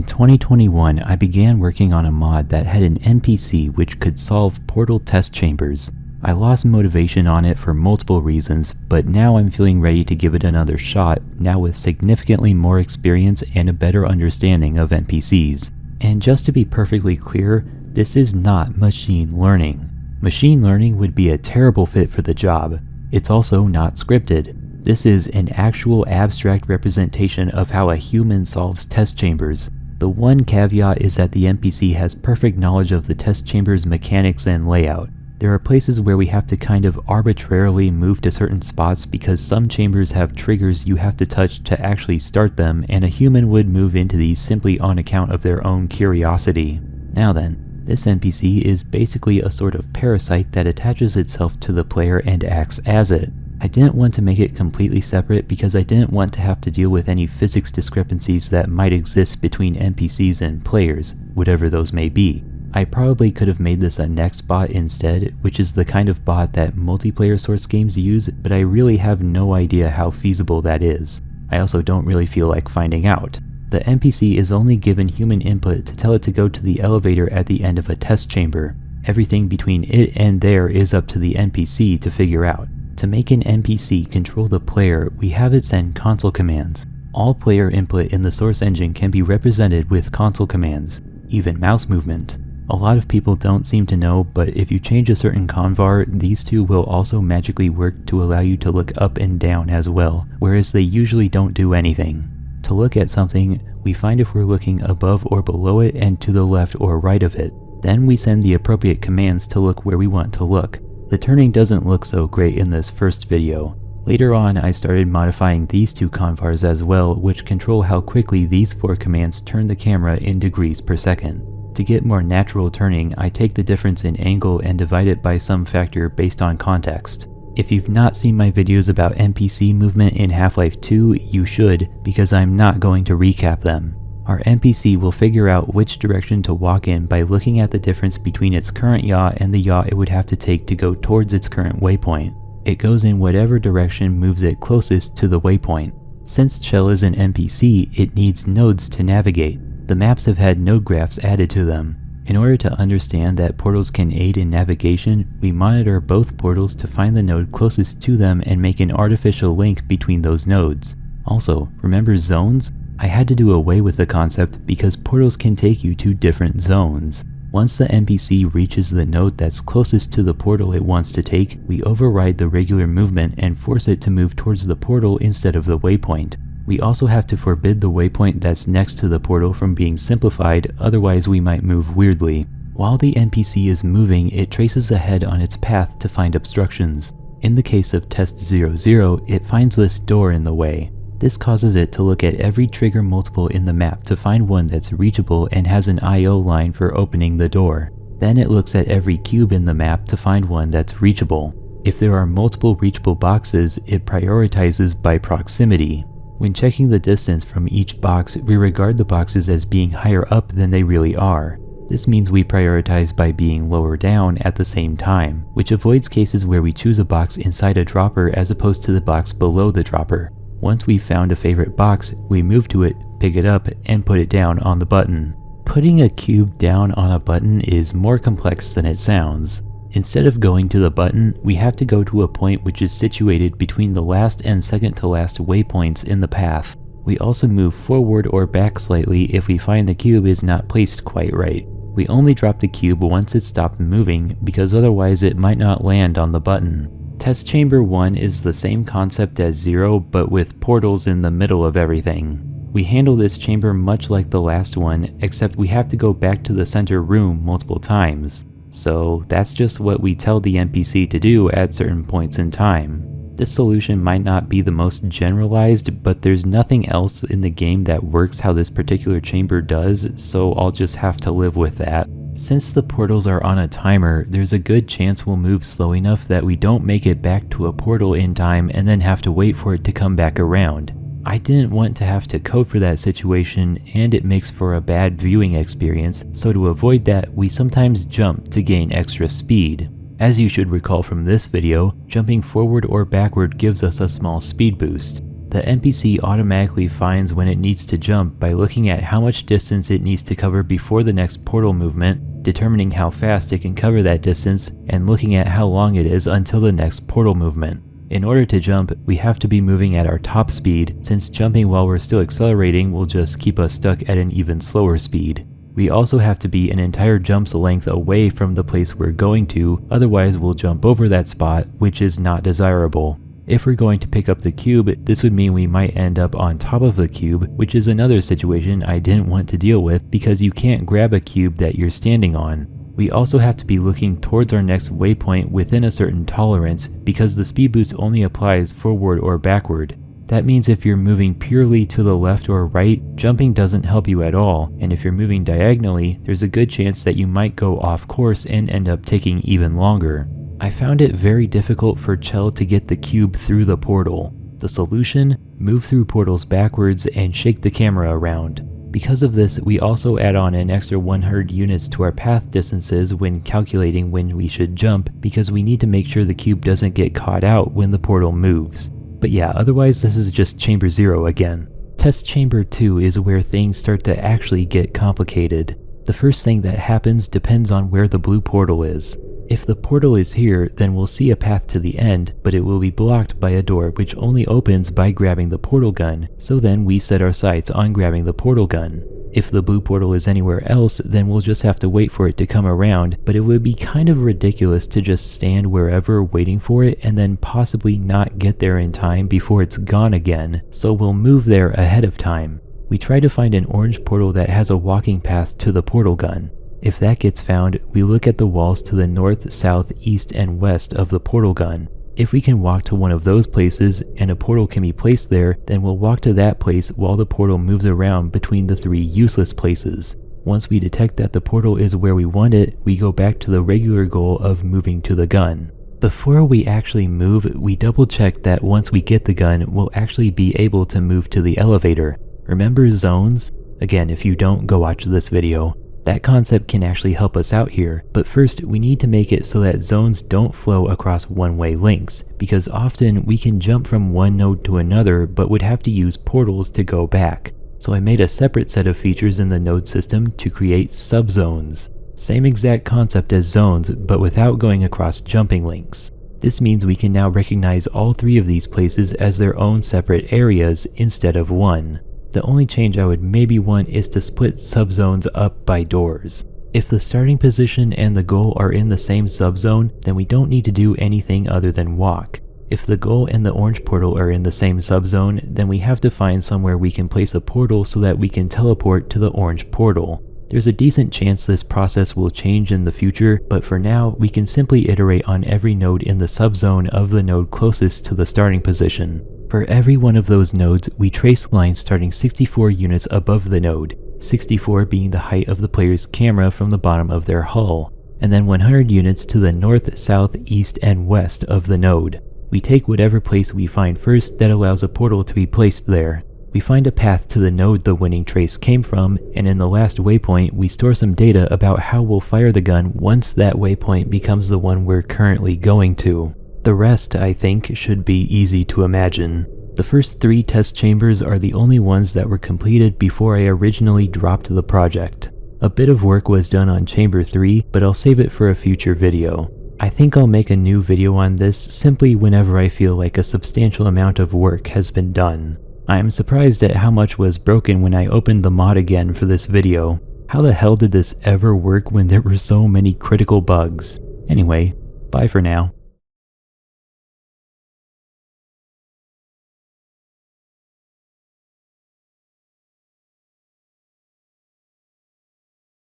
2021, I began working on a mod that had an NPC which could solve portal test chambers. I lost motivation on it for multiple reasons, but now I'm feeling ready to give it another shot, now with significantly more experience and a better understanding of NPCs. And just to be perfectly clear, this is not machine learning. Machine learning would be a terrible fit for the job. It's also not scripted. This is an actual abstract representation of how a human solves test chambers. The one caveat is that the NPC has perfect knowledge of the test chamber's mechanics and layout. There are places where we have to kind of arbitrarily move to certain spots because some chambers have triggers you have to touch to actually start them, and a human would move into these simply on account of their own curiosity. Now then, this NPC is basically a sort of parasite that attaches itself to the player and acts as it. I didn't want to make it completely separate because I didn't want to have to deal with any physics discrepancies that might exist between NPCs and players, whatever those may be. I probably could have made this a next bot instead, which is the kind of bot that multiplayer source games use, but I really have no idea how feasible that is. I also don't really feel like finding out. The NPC is only given human input to tell it to go to the elevator at the end of a test chamber. Everything between it and there is up to the NPC to figure out. To make an NPC control the player, we have it send console commands. All player input in the source engine can be represented with console commands, even mouse movement. A lot of people don't seem to know, but if you change a certain convar, these two will also magically work to allow you to look up and down as well, whereas they usually don't do anything. To look at something, we find if we're looking above or below it and to the left or right of it. Then we send the appropriate commands to look where we want to look. The turning doesn't look so great in this first video. Later on, I started modifying these two convars as well, which control how quickly these four commands turn the camera in degrees per second. To get more natural turning, I take the difference in angle and divide it by some factor based on context. If you've not seen my videos about NPC movement in Half-Life 2, you should, because I'm not going to recap them. Our NPC will figure out which direction to walk in by looking at the difference between its current yaw and the yaw it would have to take to go towards its current waypoint. It goes in whatever direction moves it closest to the waypoint. Since Chell is an NPC, it needs nodes to navigate. The maps have had node graphs added to them. In order to understand that portals can aid in navigation, we monitor both portals to find the node closest to them and make an artificial link between those nodes. Also, remember zones? I had to do away with the concept because portals can take you to different zones. Once the NPC reaches the node that's closest to the portal it wants to take, we override the regular movement and force it to move towards the portal instead of the waypoint. We also have to forbid the waypoint that's next to the portal from being simplified, otherwise we might move weirdly. While the NPC is moving, it traces ahead on its path to find obstructions. In the case of Test 00, it finds this door in the way. This causes it to look at every trigger multiple in the map to find one that's reachable and has an IO line for opening the door. Then it looks at every cube in the map to find one that's reachable. If there are multiple reachable boxes, it prioritizes by proximity. When checking the distance from each box, we regard the boxes as being higher up than they really are. This means we prioritize by being lower down at the same time, which avoids cases where we choose a box inside a dropper as opposed to the box below the dropper. Once we've found a favorite box, we move to it, pick it up, and put it down on the button. Putting a cube down on a button is more complex than it sounds. Instead of going to the button, we have to go to a point which is situated between the last and second to last waypoints in the path. We also move forward or back slightly if we find the cube is not placed quite right. We only drop the cube once it stopped moving because otherwise it might not land on the button. Test Chamber 1 is the same concept as 0, but with portals in the middle of everything. We handle this chamber much like the last one, except we have to go back to the center room multiple times. So that's just what we tell the NPC to do at certain points in time. This solution might not be the most generalized, but there's nothing else in the game that works how this particular chamber does, so I'll just have to live with that. Since the portals are on a timer, there's a good chance we'll move slow enough that we don't make it back to a portal in time and then have to wait for it to come back around. I didn't want to have to code for that situation, and it makes for a bad viewing experience, so to avoid that, we sometimes jump to gain extra speed. As you should recall from this video, jumping forward or backward gives us a small speed boost. The NPC automatically finds when it needs to jump by looking at how much distance it needs to cover before the next portal movement, determining how fast it can cover that distance, and looking at how long it is until the next portal movement. In order to jump, we have to be moving at our top speed, since jumping while we're still accelerating will just keep us stuck at an even slower speed. We also have to be an entire jump's length away from the place we're going to, otherwise we'll jump over that spot, which is not desirable. If we're going to pick up the cube, this would mean we might end up on top of the cube, which is another situation I didn't want to deal with because you can't grab a cube that you're standing on. We also have to be looking towards our next waypoint within a certain tolerance because the speed boost only applies forward or backward. That means if you're moving purely to the left or right, jumping doesn't help you at all, and if you're moving diagonally, there's a good chance that you might go off course and end up taking even longer. I found it very difficult for Chell to get the cube through the portal. The solution? Move through portals backwards and shake the camera around. Because of this, we also add on an extra 100 units to our path distances when calculating when we should jump because we need to make sure the cube doesn't get caught out when the portal moves. But yeah, otherwise this is just Chamber 0 again. Test Chamber 2 is where things start to actually get complicated. The first thing that happens depends on where the blue portal is. If the portal is here, then we'll see a path to the end, but it will be blocked by a door which only opens by grabbing the portal gun, so then we set our sights on grabbing the portal gun. If the blue portal is anywhere else, then we'll just have to wait for it to come around, but it would be kind of ridiculous to just stand wherever waiting for it and then possibly not get there in time before it's gone again, so we'll move there ahead of time. We try to find an orange portal that has a walking path to the portal gun. If that gets found, we look at the walls to the north, south, east, and west of the portal gun. If we can walk to one of those places and a portal can be placed there, then we'll walk to that place while the portal moves around between the three useless places. Once we detect that the portal is where we want it, we go back to the regular goal of moving to the gun. Before we actually move, we double check that once we get the gun, we'll actually be able to move to the elevator. Remember zones? Again, if you don't, go watch this video. That concept can actually help us out here, but first we need to make it so that zones don't flow across one-way links, because often we can jump from one node to another but would have to use portals to go back. So I made a separate set of features in the node system to create subzones. Same exact concept as zones, but without going across jumping links. This means we can now recognize all three of these places as their own separate areas instead of one. The only change I would maybe want is to split subzones up by doors. If the starting position and the goal are in the same subzone, then we don't need to do anything other than walk. If the goal and the orange portal are in the same subzone, then we have to find somewhere we can place a portal so that we can teleport to the orange portal. There's a decent chance this process will change in the future, but for now, we can simply iterate on every node in the subzone of the node closest to the starting position. For every one of those nodes, we trace lines starting 64 units above the node, 64 being the height of the player's camera from the bottom of their hull, and then 100 units to the north, south, east, and west of the node. We take whatever place we find first that allows a portal to be placed there. We find a path to the node the winning trace came from, and in the last waypoint, we store some data about how we'll fire the gun once that waypoint becomes the one we're currently going to. The rest, I think, should be easy to imagine. The first 3 test chambers are the only ones that were completed before I originally dropped the project. A bit of work was done on Chamber 3, but I'll save it for a future video. I think I'll make a new video on this simply whenever I feel like a substantial amount of work has been done. I'm surprised at how much was broken when I opened the mod again for this video. How the hell did this ever work when there were so many critical bugs? Anyway, bye for now.